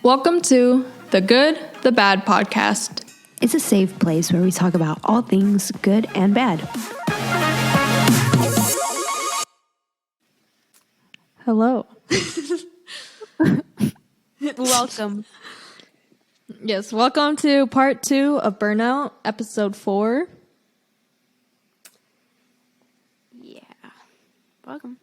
Welcome to the Good, the Bad podcast. It's a safe place where we talk about all things good and bad. Hello. Welcome. Yes, welcome to part 2 of Burnout, episode 4. Yeah. Welcome.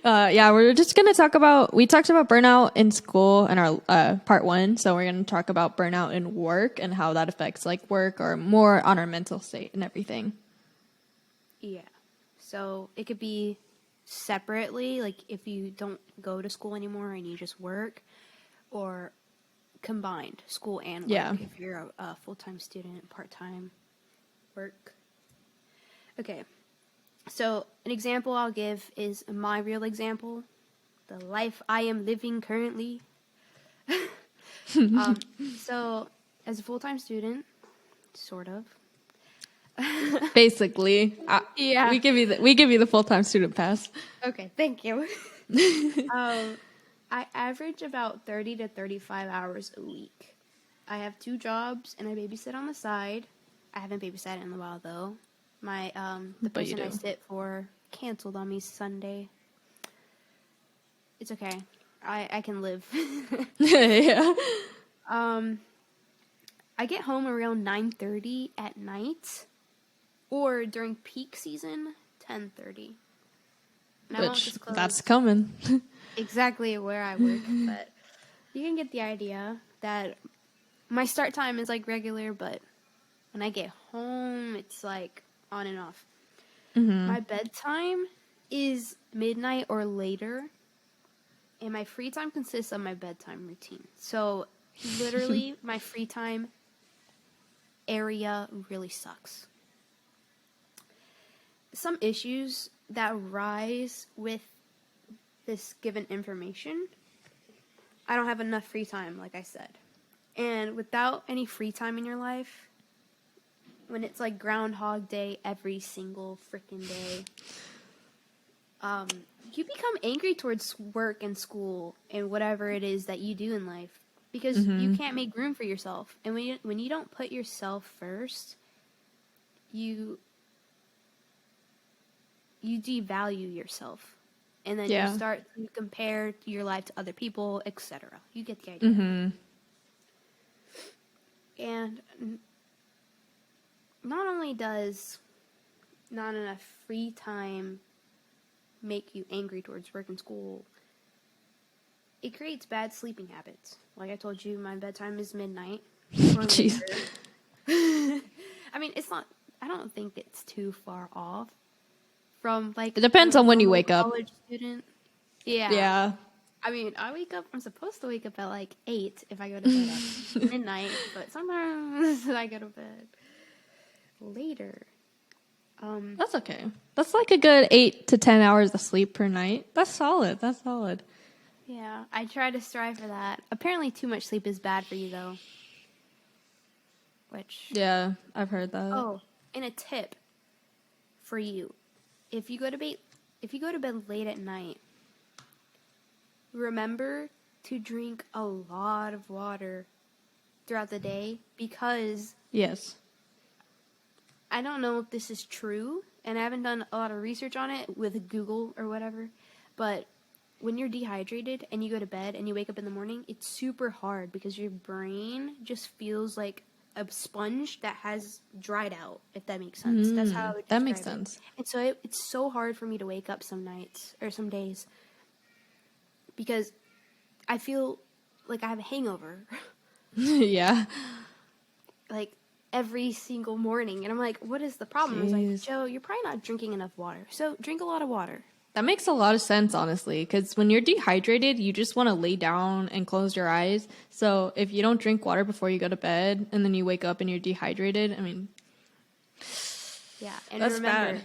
We're just going to talk about, we talked about burnout in school in our part 1, so we're going to talk about burnout in work and how that affects like work or more on our mental state and everything. Yeah. So it could be separately, like if you don't go to school anymore and you just work, or combined, school and work. Yeah. If you're a full-time student, part-time work. Okay. So an example I'll give is my real example, the life I am living currently. So as a full-time student, sort of. Basically. Yeah. We give you the full-time student pass. Okay, thank you. I average about 30 to 35 hours a week. I have 2 jobs and I babysit on the side. I haven't babysat in a while though. My the But you person I do. sit for canceled on me Sunday. It's okay. I can live. Yeah. I get home around 9:30 at night, or during peak season, 10:30. And I won't Which, disclose that's coming. exactly where I work, but you can get the idea that my start time is like regular, but when I get home, it's like on and off. Mm-hmm. My bedtime is midnight or later, and my free time consists of my bedtime routine. So literally, my free time area really sucks. Some issues that rise with this given information: I don't have enough free time, like I said. And without any free time in your life, when it's like Groundhog Day every single freaking day, you become angry towards work and school and whatever it is that you do in life, because you can't make room for yourself. And when you don't put yourself first, you devalue yourself. And then you start to compare your life to other people, etc. You get the idea. Mm-hmm. And not only does not enough free time make you angry towards work and school, it creates bad sleeping habits. Like I told you, my bedtime is midnight or Jeez. later. I mean, it's not, I don't think it's too far off from like... It depends on when you normal wake up. college student. Yeah. Yeah. I mean, I'm supposed to wake up at like 8 if I go to bed at midnight, but sometimes I go to bed later. That's okay. That's like a good 8 to 10 hours of sleep per night. That's solid. Yeah, I try to strive for that. Apparently too much sleep is bad for you though. Which... Yeah, I've heard that. Oh, and a tip for you. If you go to bed late at night, remember to drink a lot of water throughout the day, because Yes. I don't know if this is true, and I haven't done a lot of research on it with Google or whatever, but when you're dehydrated and you go to bed and you wake up in the morning, it's super hard because your brain just feels like a sponge that has dried out, if that makes sense. That's how I would That makes describe it. sense. And so it's so hard for me to wake up some nights or some days because I feel like I have a hangover. Yeah. Like every single morning, and I'm like, what is the problem? I was like, Jeez. Joe, you're probably not drinking enough water, so drink a lot of water. That makes a lot of sense, honestly, because when you're dehydrated, you just want to lay down and close your eyes. So if you don't drink water before you go to bed and then you wake up and you're dehydrated, I mean... Yeah, and That's remember, bad.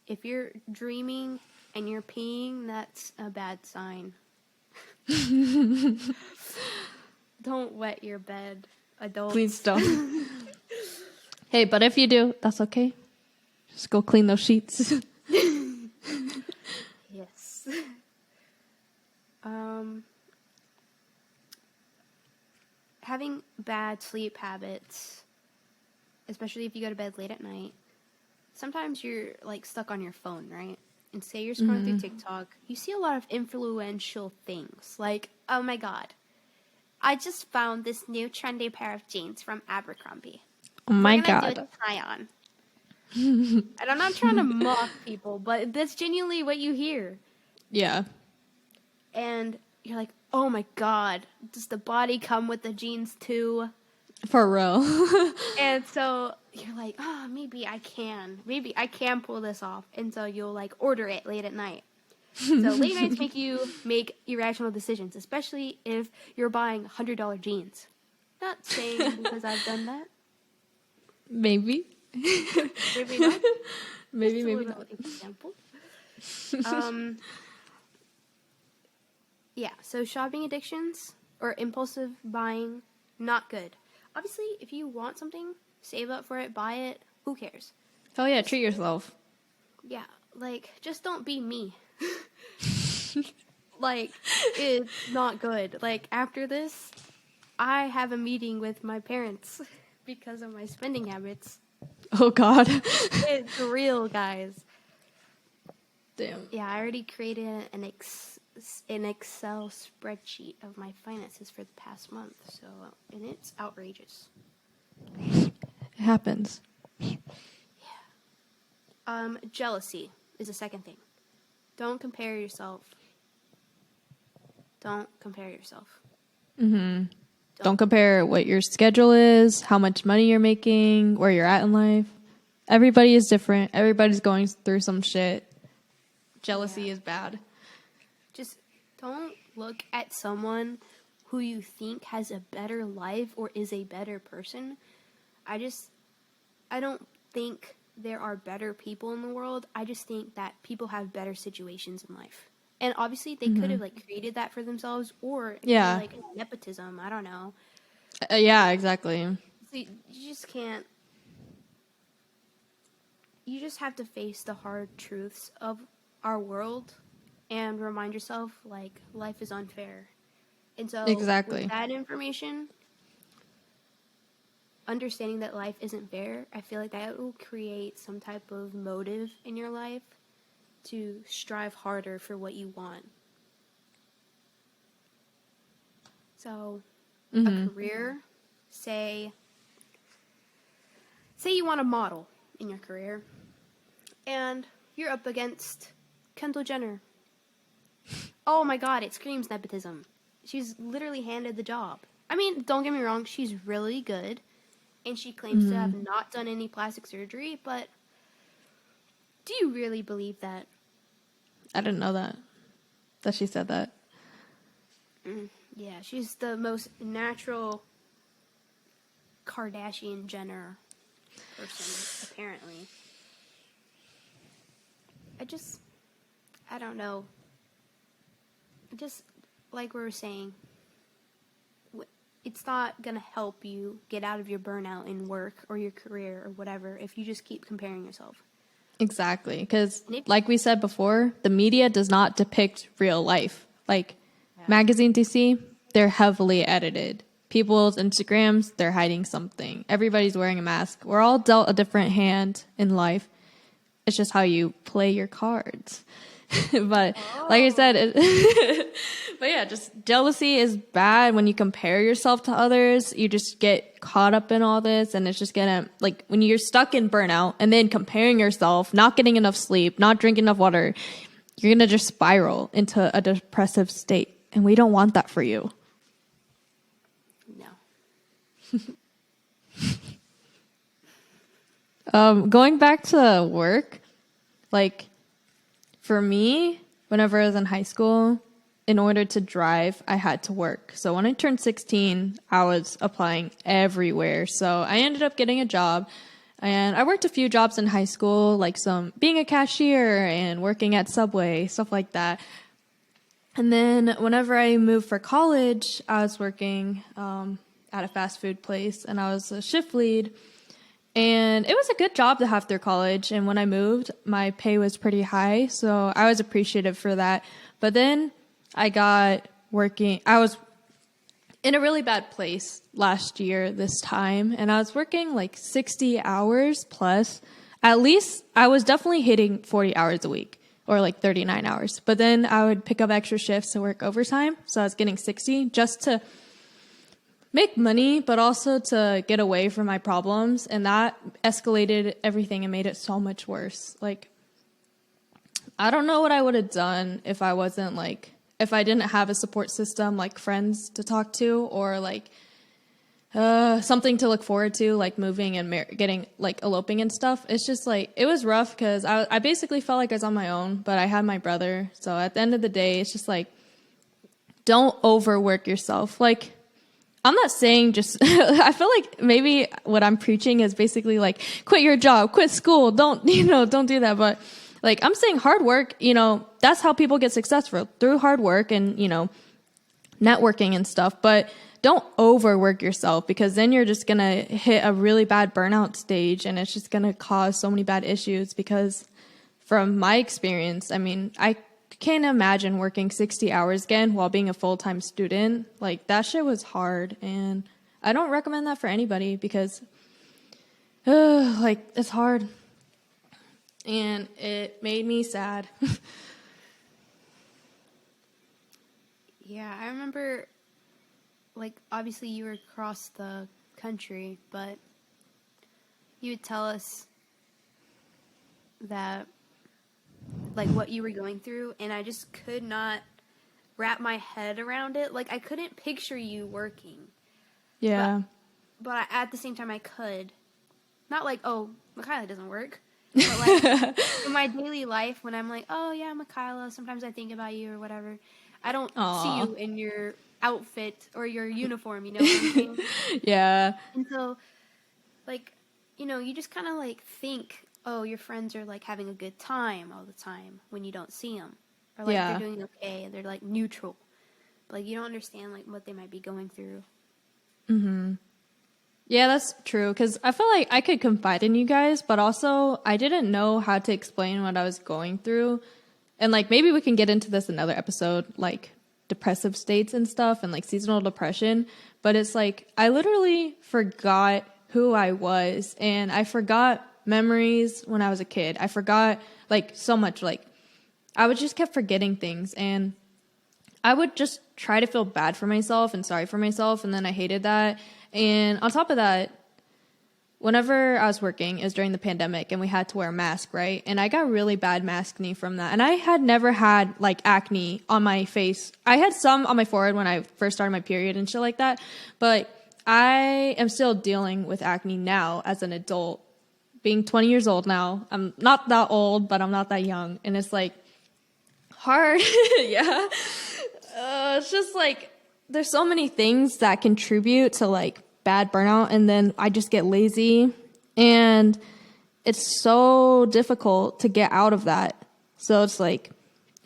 if you're dreaming and you're peeing, that's a bad sign. Don't wet your bed, adults. Please don't. Hey, but if you do, that's okay. Just go clean those sheets. Yes. Um, Having bad sleep habits, especially if you go to bed late at night. Sometimes you're like stuck on your phone, right? And say you're scrolling through TikTok, you see a lot of influential things. Like, oh my god, I just found this new trendy pair of jeans from Abercrombie. Oh my We're gonna do God. a try on. And I'm not trying to mock people, but that's genuinely what you hear. Yeah. And you're like, oh my god, does the body come with the jeans too? For real. And so you're like, oh, maybe I can. Maybe I can pull this off. And so you'll like order it late at night. So late nights make you make irrational decisions, especially if you're buying $100 jeans. Not saying because I've done that. Maybe. Maybe not. Maybe, Just a maybe little not. example. Yeah, so shopping addictions or impulsive buying, not good. Obviously, if you want something, save up for it, buy it, who cares? Oh yeah, treat yourself. Yeah, like, just don't be me. Like, it's not good. Like, after this, I have a meeting with my parents because of my spending habits. Oh God. It's real, guys. Damn. Yeah, I already created an Excel spreadsheet of my finances for the past month, so, and it's outrageous. It happens. Jealousy is the second thing. Don't compare yourself. Don't compare yourself. Don't compare what your schedule is, how much money you're making, where you're at in life. Everybody is different. Everybody's going through some shit. Jealousy is bad. Just don't look at someone who you think has a better life or is a better person. I don't think there are better people in the world. I just think that people have better situations in life. And obviously they could have like created that for themselves, or it could be, Yeah. like nepotism, I don't know. Yeah, exactly. So you just can't. You just have to face the hard truths of our world and remind yourself, like, life is unfair. And so, Exactly. with that information, understanding that life isn't fair, I feel like that will create some type of motive in your life to strive harder for what you want. So, a career, say you want to model in your career, and you're up against Kendall Jenner. Oh my god, it screams nepotism. She's literally handed the job. I mean, don't get me wrong, she's really good, and she claims to have not done any plastic surgery, but do you really believe that? I didn't know that she said that. Yeah, she's the most natural Kardashian Jenner person, apparently. I don't know. Just like we were saying, it's not going to help you get out of your burnout in work or your career or whatever if you just keep comparing yourself. Exactly. Because like we said before, the media does not depict real life. Like magazines you see, they're heavily edited. People's Instagrams, they're hiding something. Everybody's wearing a mask. We're all dealt a different hand in life. It's just how you play your cards. But like I said, but yeah, just jealousy is bad when you compare yourself to others. You just get caught up in all this, and it's just gonna, like, when you're stuck in burnout and then comparing yourself, not getting enough sleep, not drinking enough water, you're gonna just spiral into a depressive state, and we don't want that for you. No. Going back to work, like, for me, whenever I was in high school, in order to drive, I had to work. So when I turned 16, I was applying everywhere. So I ended up getting a job, and I worked a few jobs in high school, like being a cashier and working at Subway, stuff like that. And then whenever I moved for college, I was working at a fast food place, and I was a shift lead. And it was a good job to have through college. And when I moved, my pay was pretty high. So I was appreciative for that. But then I was in a really bad place last year this time, and I was working like 60 hours plus. At least I was definitely hitting 40 hours a week or like 39 hours. But then I would pick up extra shifts to work overtime. So I was getting 60 just to make money, but also to get away from my problems. And that escalated everything and made it so much worse. Like, I don't know what I would have done if I wasn't like, if I didn't have a support system, like friends to talk to, or like something to look forward to, like moving and getting like eloping and stuff. It's just like, it was rough because I basically felt like I was on my own, but I had my brother. So at the end of the day, it's just like, don't overwork yourself. Like, I'm not saying just, I feel like maybe what I'm preaching is basically like, quit your job, quit school. Don't do that. But like, I'm saying hard work, that's how people get successful, through hard work and, networking and stuff. But don't overwork yourself, because then you're just going to hit a really bad burnout stage, and it's just going to cause so many bad issues. Because from my experience, I mean, I can't imagine working 60 hours again while being a full-time student. Like, that shit was hard, and I don't recommend that for anybody, because like, it's hard, and it made me sad. Yeah, I remember, like, obviously you were across the country, but you would tell us that, like, what you were going through, and I just could not wrap my head around it. Like, I couldn't picture you working. Yeah. But at the same time, I could. Not like, oh, Michaela doesn't work. But, like, in my daily life, when I'm like, oh, yeah, Michaela, sometimes I think about you or whatever, I don't see you in your outfit or your uniform, you know what I'm saying? Yeah. And so, like, you just kind of, like, think, oh, your friends are, like, having a good time all the time when you don't see them. Or, like, they're doing okay and they're, like, neutral. But, like, you don't understand, like, what they might be going through. Mm-hmm. Yeah, that's true. Because I feel like I could confide in you guys, but also I didn't know how to explain what I was going through. And, like, maybe we can get into this another episode, like depressive states and stuff and like seasonal depression. But it's like, I literally forgot who I was, and I forgot memories when I was a kid. I forgot like so much, like I would just kept forgetting things, and I would just try to feel bad for myself and sorry for myself. And then I hated that. And on top of that, whenever I was working, it was during the pandemic, and we had to wear a mask, right? And I got really bad maskne from that. And I had never had like acne on my face. I had some on my forehead when I first started my period and shit like that. But I am still dealing with acne now as an adult, being 20 years old now. I'm not that old, but I'm not that young. And it's like hard. Yeah. It's just like, there's so many things that contribute to like bad burnout, and then I just get lazy, and it's so difficult to get out of that. So it's like,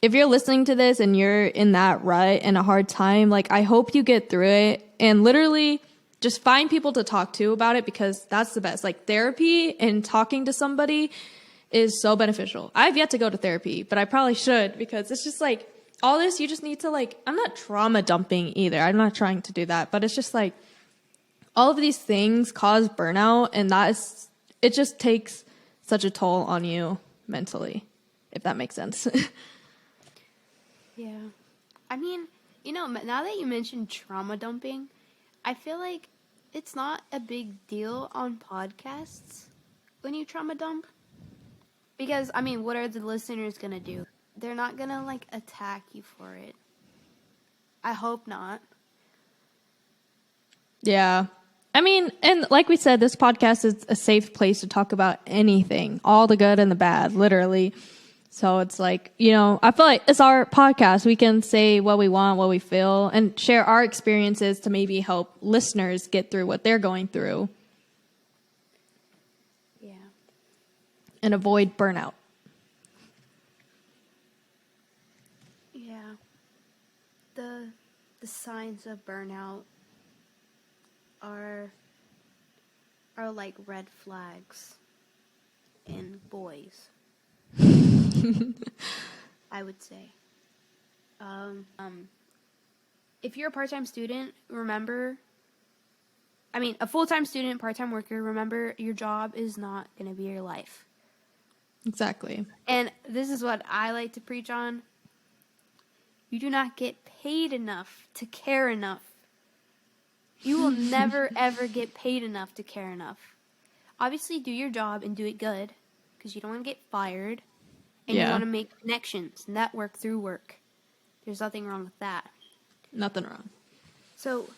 if you're listening to this and you're in that rut and a hard time, like, I hope you get through it, and literally just find people to talk to about it, because that's the best. Like, therapy and talking to somebody is so beneficial. I've yet to go to therapy, but I probably should, because it's just like, all this, you just need to like, I'm not trauma dumping either. I'm not trying to do that, but it's just like, all of these things cause burnout, and it just takes such a toll on you mentally, if that makes sense. Yeah. I mean, now that you mentioned trauma dumping, I feel like it's not a big deal on podcasts when you trauma dump. Because, I mean, what are the listeners going to do? They're not going to, like, attack you for it. I hope not. Yeah. I mean, and like we said, this podcast is a safe place to talk about anything, all the good and the bad, literally. So it's like, I feel like it's our podcast. We can say what we want, what we feel, and share our experiences to maybe help listeners get through what they're going through. Yeah. And avoid burnout. Yeah. The signs of burnout are like red flags in boys. I would say. If you're a part-time student, a full-time student, part-time worker, remember your job is not going to be your life. Exactly. And this is what I like to preach on. You do not get paid enough to care enough. You will never, ever get paid enough to care enough. Obviously, do your job and do it good, because you don't want to get fired, and you want to make connections, network through work. There's nothing wrong with that. Nothing wrong. So,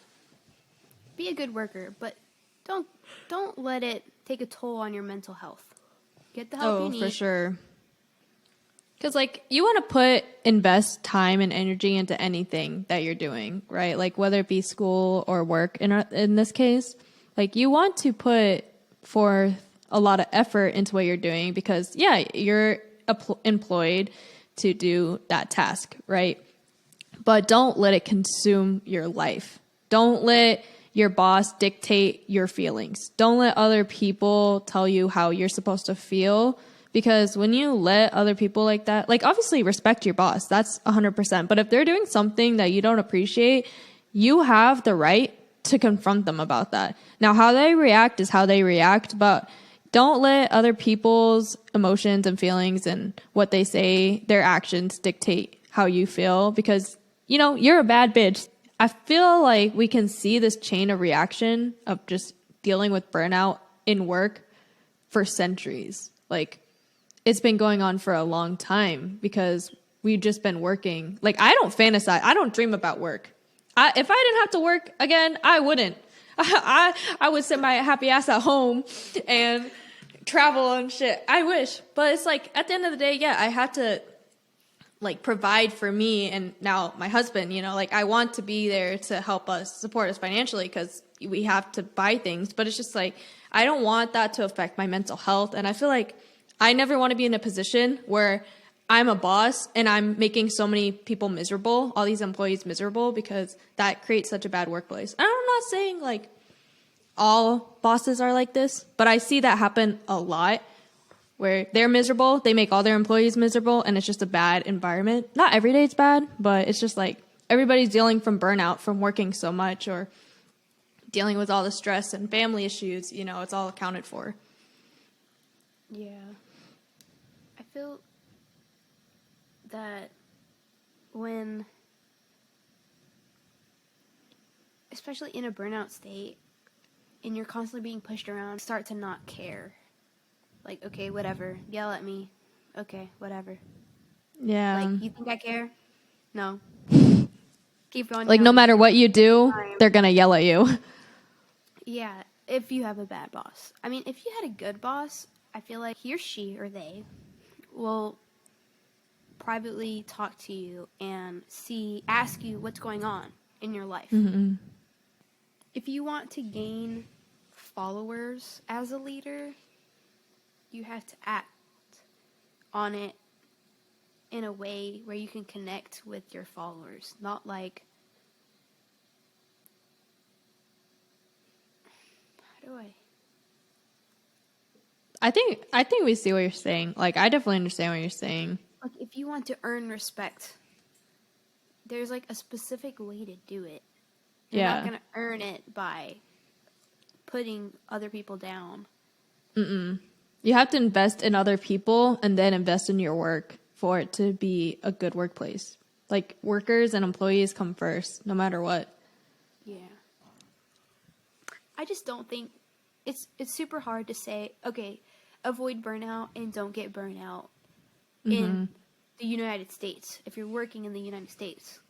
be a good worker, but don't let it take a toll on your mental health. Get the help you need. Oh, for sure. Because, like, you want to invest time and energy into anything that you're doing, right? Like, whether it be school or work in this case, like, you want to put forth a lot of effort into what you're doing because, yeah, you're employed to do that task, right? But don't let it consume your life. Don't let your boss dictate your feelings. Don't let other people tell you how you're supposed to feel. Because when you let other people like that, like obviously respect your boss. That's 100%. But if they're doing something that you don't appreciate, you have the right to confront them about that. Now, how they react is how they react, but don't let other people's emotions and feelings and what they say, their actions dictate how you feel because, you know, you're a bad bitch. I feel like we can see this chain of reaction of just dealing with burnout in work for centuries. Like, it's been going on for a long time because we've just been working. Like, I don't fantasize. I don't dream about work. If I didn't have to work again, I wouldn't. I would sit my happy ass at home and travel and shit. I wish. But it's like, at the end of the day, yeah, I had to like provide for me and now my husband, you know, like I want to be there to help us, support us financially because we have to buy things. But it's just like, I don't want that to affect my mental health. And I feel like I never want to be in a position where I'm a boss and I'm making so many people miserable, all these employees miserable, because that creates such a bad workplace. And I'm not saying like all bosses are like this, but I see that happen a lot where they're miserable, they make all their employees miserable, and it's just a bad environment. Not every day it's bad, but it's just like everybody's dealing from burnout from working so much or dealing with all the stress and family issues, you know, it's all accounted for. Yeah. I feel that when, especially in a burnout state, and you're constantly being pushed around, start to not care. Like, okay, whatever. Yell at me. Okay, whatever. Yeah. Like, you think I care? No. Keep going. Like, no matter what you do, they're going to yell at you. Yeah, if you have a bad boss. I mean, if you had a good boss, I feel like he or she or they will privately talk to you and ask you what's going on in your life. Mm-hmm. If you want to gain followers as a leader, you have to act on it in a way where you can connect with your followers. Not like, how do I think we see what you're saying. Like, I definitely understand what you're saying. like if you want to earn respect, there's like a specific way to do it. You're not going to earn it by putting other people down. Mm-mm. You have to invest in other people and then invest in your work for it to be a good workplace. Like, workers and employees come first, no matter what. Yeah. I just don't think it's super hard to say, okay, avoid burnout and don't get burnout in the United States if you're working in the United States.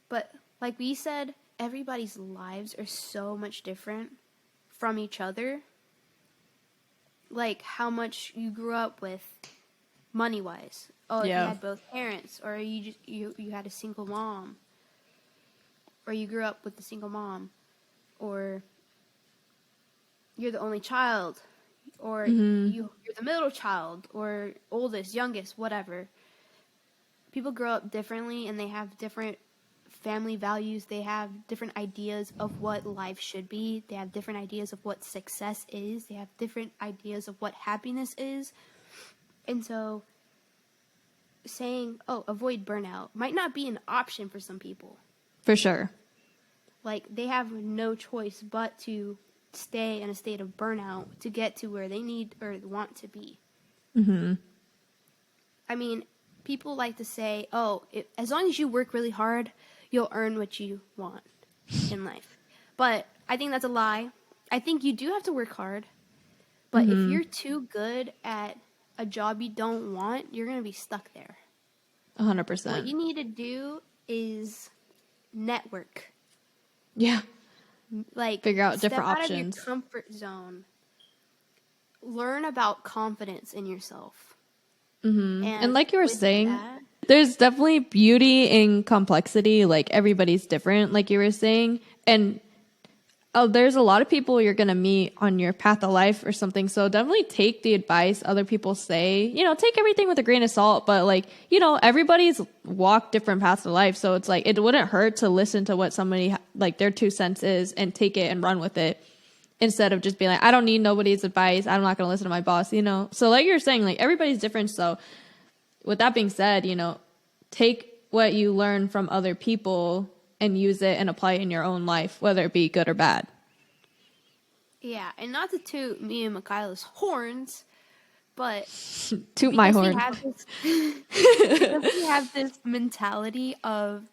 But like we said, everybody's lives are so much different from each other. Like how much you grew up with money-wise. Oh, Yeah. you had both parents, or you had a single mom, or you grew up with a single mom, or you're the only child, or you're the middle child, or oldest, youngest, whatever. People grow up differently, and they have different family values. They have different ideas of what life should be. They have different ideas of what success is. They have different ideas of what happiness is. And so saying, oh, avoid burnout might not be an option for some people. For sure. Like, they have no choice but to stay in a state of burnout to get to where they need or want to be. Mm-hmm. I mean, people like to say, oh, as long as you work really hard, you'll earn what you want in life. But I think that's a lie. I think you do have to work hard. But if you're too good at a job you don't want, you're going to be stuck there. 100%. What you need to do is network. Yeah. Like, figure out different step options. out of your comfort zone. Learn about confidence in yourself. Mm-hmm. And like you were with saying, that, there's definitely beauty in complexity. Like, everybody's different, like you were saying. And there's a lot of people you're going to meet on your path of life or something. So definitely take the advice other people say. You know, take everything with a grain of salt. But, like, you know, everybody's walked different paths of life. So it's like, it wouldn't hurt to listen to what somebody, like, their 2 cents is and take it and run with it. Instead of just being like, I don't need nobody's advice. I'm not going to listen to my boss, you know? So like you're saying, like, everybody's different. So with that being said, you know, take what you learn from other people and use it and apply it in your own life, whether it be good or bad. yeah, and not to toot me and Michaela's horns, but Toot my horn. Because we have this mentality of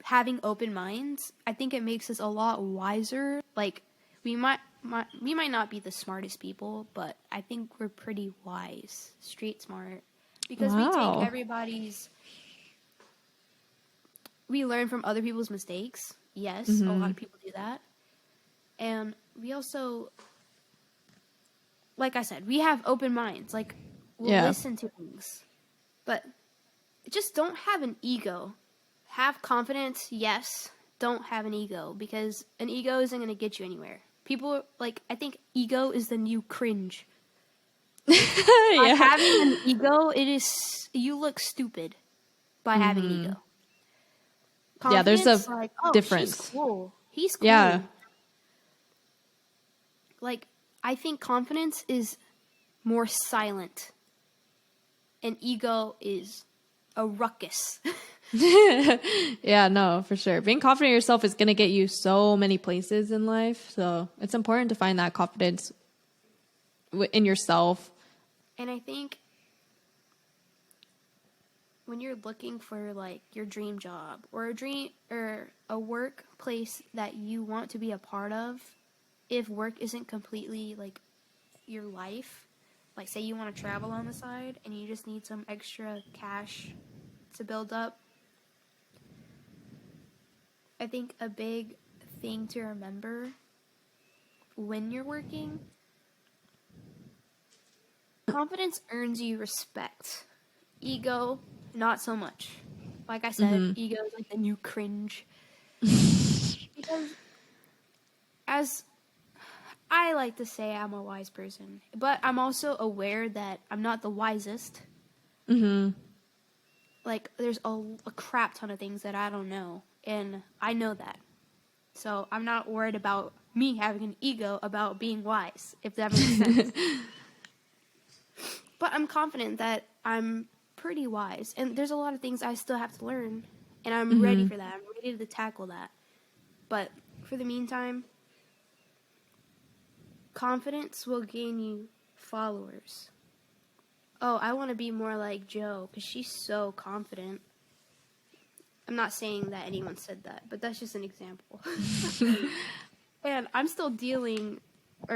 having open minds, I think it makes us a lot wiser. Like, we might not be the smartest people, but I think we're pretty wise, street smart, because we Wow. take we learn from other people's mistakes. Yes, a lot of people do that. And we also, like I said, we have open minds. Like, we'll listen to things. But just don't have an ego. Have confidence, yes. Don't have an ego, because an ego isn't going to get you anywhere. People, like, I think ego is the new cringe. By having an ego, you look stupid by having an ego. Confidence, there's a like, oh, difference. she's cool. He's cool. Yeah. Like, I think confidence is more silent. And ego is a ruckus. Yeah, no, for sure. Being confident in yourself is going to get you so many places in life. So it's important to find that confidence in yourself. And I think when you're looking for, like, your dream job or a workplace that you want to be a part of, if work isn't completely, like, your life, like, say you want to travel on the side and you just need some extra cash to build up, I think a big thing to remember when you're working, confidence earns you respect. Ego, not so much. Like I said, ego is like the new cringe. Because, as I like to say, I'm a wise person, but I'm also aware that I'm not the wisest. Like, there's a crap ton of things that I don't know, and I know that. So I'm not worried about me having an ego about being wise, if that makes sense. But I'm confident that I'm pretty wise, and there's a lot of things I still have to learn, and I'm ready for that. I'm ready to tackle that. But for the meantime, confidence will gain you followers. Oh, I want to be more like Joe because she's so confident. I'm not saying that anyone said that, but that's just an example. And I'm still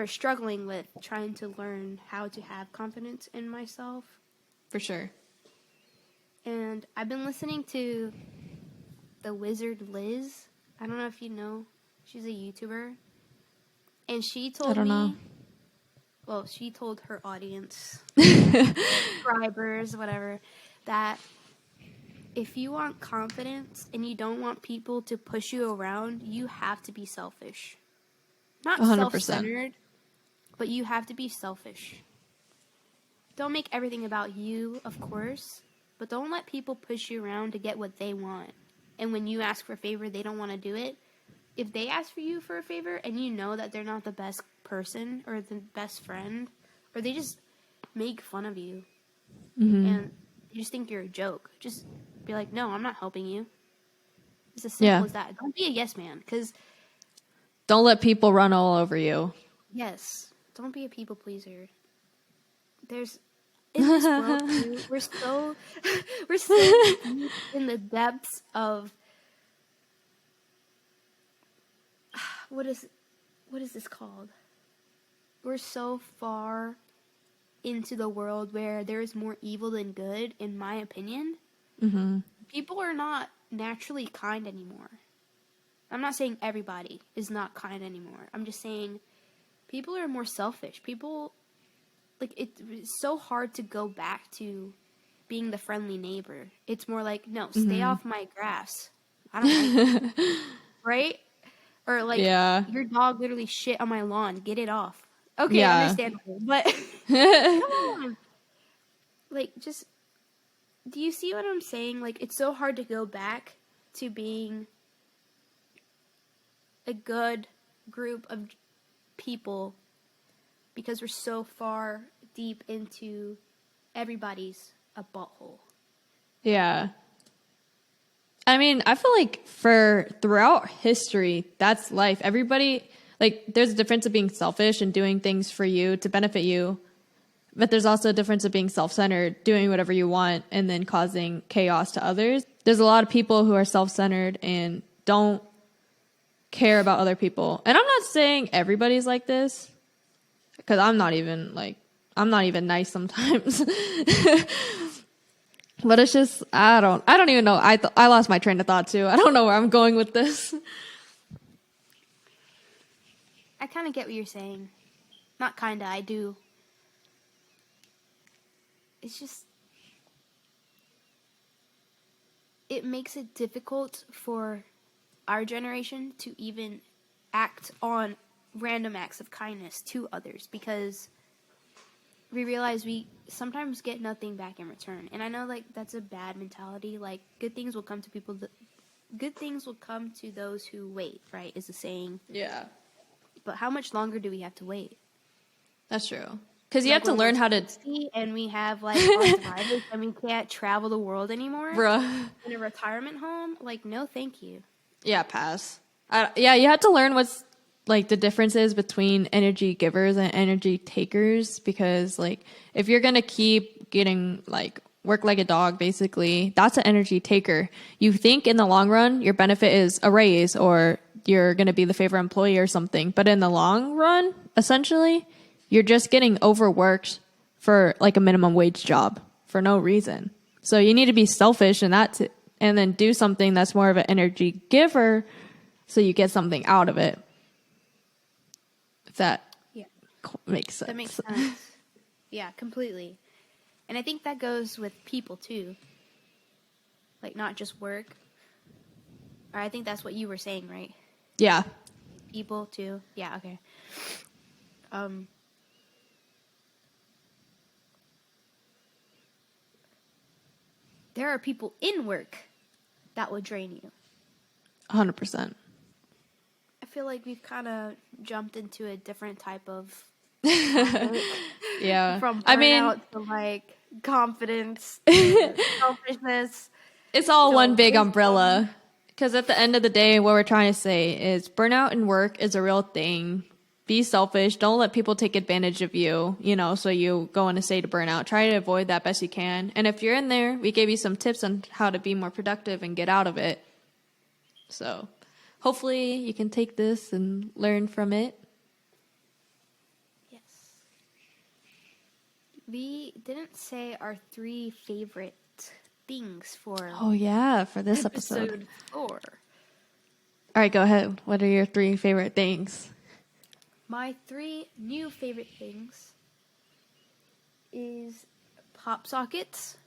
struggling with trying to learn how to have confidence in myself. For sure. And I've been listening to the Wizard Liz. I don't know if you know. She's a YouTuber. And she told me, well, she told her audience, subscribers, whatever, that if you want confidence and you don't want people to push you around, you have to be selfish. Not 100%. Self-centered, but you have to be selfish. Don't make everything about you, of course, but don't let people push you around to get what they want. And when you ask for a favor, they don't want to do it. If they ask for you for a favor and you know that they're not the best person or the best friend, or they just make fun of you, and you just think you're a joke. Just be like, no, I'm not helping you. It's as Yeah. simple as that. Don't be a yes man, because Don't let people run all over you. yes, don't be a people pleaser. There's in this world too, we're so deep in the depths of what is this called? We're so far into the world where there is more evil than good, in my opinion. Mm-hmm. People are not naturally kind anymore. I'm not saying everybody is not kind anymore. I'm just saying people are more selfish. People, like, it's so hard to go back to being the friendly neighbor. It's more like, no, stay off my grass. I don't like it. Right? Or like, Yeah. your dog literally shit on my lawn. Get it off. Okay, Yeah. understandable. But come on. Like, just, do you see what I'm saying? Like, it's so hard to go back to being a good group of people because we're so far deep into everybody's a butthole. Yeah. I mean, I feel like for throughout history, that's life. Everybody, like, there's a difference of being selfish and doing things for you to benefit you. But there's also a difference of being self-centered, doing whatever you want, and then causing chaos to others. There's a lot of people who are self-centered and don't care about other people. And I'm not saying everybody's like this, because I'm not even nice sometimes. But it's just, I don't even know. I lost my train of thought too. I don't know where I'm going with this. I kind of get what you're saying. Not kinda, I do. It's just, it makes it difficult for our generation to even act on random acts of kindness to others because we realize we sometimes get nothing back in return. And I know, like, that's a bad mentality. Like, good things will come to people good things will come to those who wait, right? Is the saying. Yeah, But how much longer do we have to wait? that's true. Because you Like, have to when learn we're how to, 60 and we have like arthritis and we can't travel the world anymore bruh. in a retirement home. Like, no, thank you. Yeah, pass. Yeah, you have to learn what's like the differences between energy givers and energy takers, because like if you're gonna keep getting like work like a dog, basically, that's an energy taker. You think in the long run your benefit is a raise or you're gonna be the favorite employee or something, but in the long run, essentially, you're just getting overworked for like a minimum wage job for no reason. So you need to be selfish and then do something that's more of an energy giver so you get something out of it. If that Yeah, makes sense. that makes sense. Yeah, completely. And I think that goes with people too. Like, not just work. Or I think that's what you were saying, right? Yeah. People too. Yeah, okay. There are people in work that will drain you. 100%. I feel like we've kind of jumped into a different type of topic. Yeah. From I mean, burnout to like confidence to selfishness. it's all one So big wisdom. umbrella. Because at the end of the day, what we're trying to say is burnout in work is a real thing. Be selfish. Don't let people take advantage of you, so you go in a state of burnout. Try to avoid that best you can. And if you're in there, we gave you some tips on how to be more productive and get out of it. So hopefully you can take this and learn from it. Yes. We didn't say our 3 favorite things for Oh, yeah, for this episode. episode 4. All right, go ahead. What are your 3 favorite things? My 3 new favorite things is pop sockets.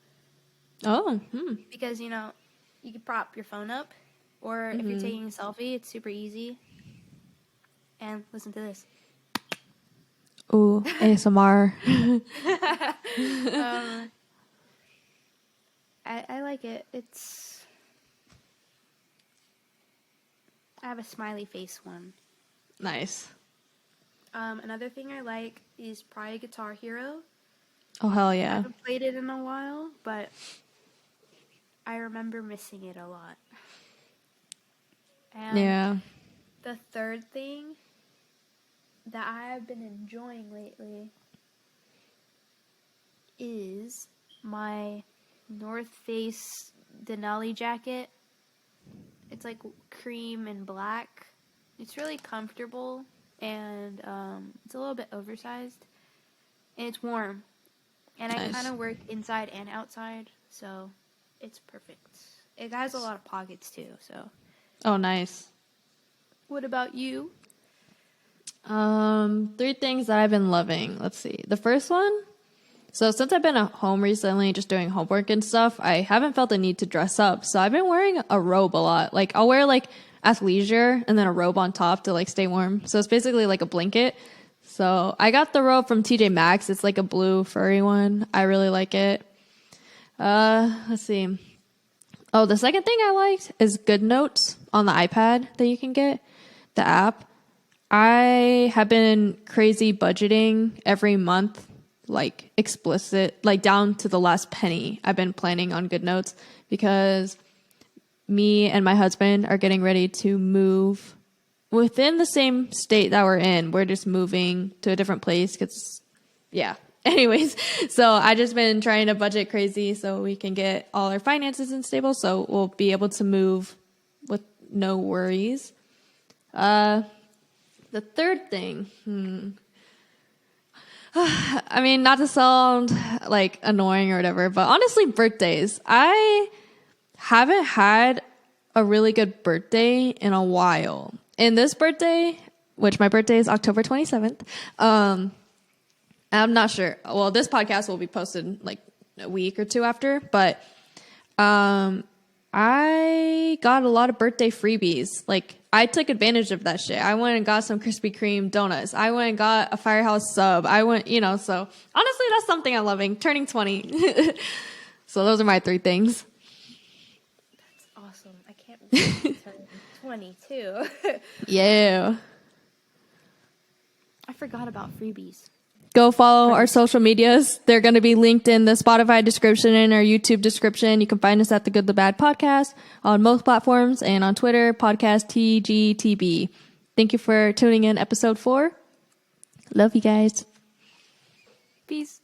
Oh, Because, you can prop your phone up. Or if you're taking a selfie, it's super easy. And listen to this. Ooh, ASMR. I like it. I have a smiley face one. Nice. Another thing I like is probably Guitar Hero. Oh, hell I yeah. haven't played it in a while, but I remember missing it a lot. And Yeah. the third thing that I have been enjoying lately is my North Face Denali jacket. It's like cream and black. It's really comfortable, and it's a little bit oversized, and it's warm. And I kind Nice. of work inside and outside, so it's perfect. It has a lot of pockets too, so. Oh, nice. What about you? Three things that I've been loving. Let's see. The first one. So since I've been at home recently, just doing homework and stuff, I haven't felt the need to dress up. So I've been wearing a robe a lot. Like I'll wear like athleisure and then a robe on top to like stay warm. So it's basically like a blanket. So I got the robe from TJ Maxx. It's like a blue furry one. I really like it. Let's see. Oh, the second thing I liked is Good Notes on the iPad that you can get, the app. I have been crazy budgeting every month, like explicit, like down to the last penny. I've been planning on Good Notes because me and my husband are getting ready to move within the same state that we're in. We're just moving to a different place because, yeah. Anyways, so I just been trying to budget crazy so we can get all our finances in stable so we'll be able to move with no worries. The third thing, I mean, not to sound like annoying or whatever, but honestly, birthdays. I haven't had a really good birthday in a while. And this birthday, which my birthday is October 27th, I'm not sure. Well, this podcast will be posted like a week or two after, but I got a lot of birthday freebies. Like, I took advantage of that shit. I went and got some Krispy Kreme donuts. I went and got a Firehouse sub. I went, so honestly, that's something I'm loving. Turning 20. So those are my three things. That's awesome. I can't wait to turn 22. Yeah. I forgot about freebies. Go follow our social medias. They're going to be linked in the Spotify description and our YouTube description. You can find us at The Good, The Bad Podcast on most platforms and on Twitter, podcast TGTB. Thank you for tuning in episode 4. Love you guys. Peace.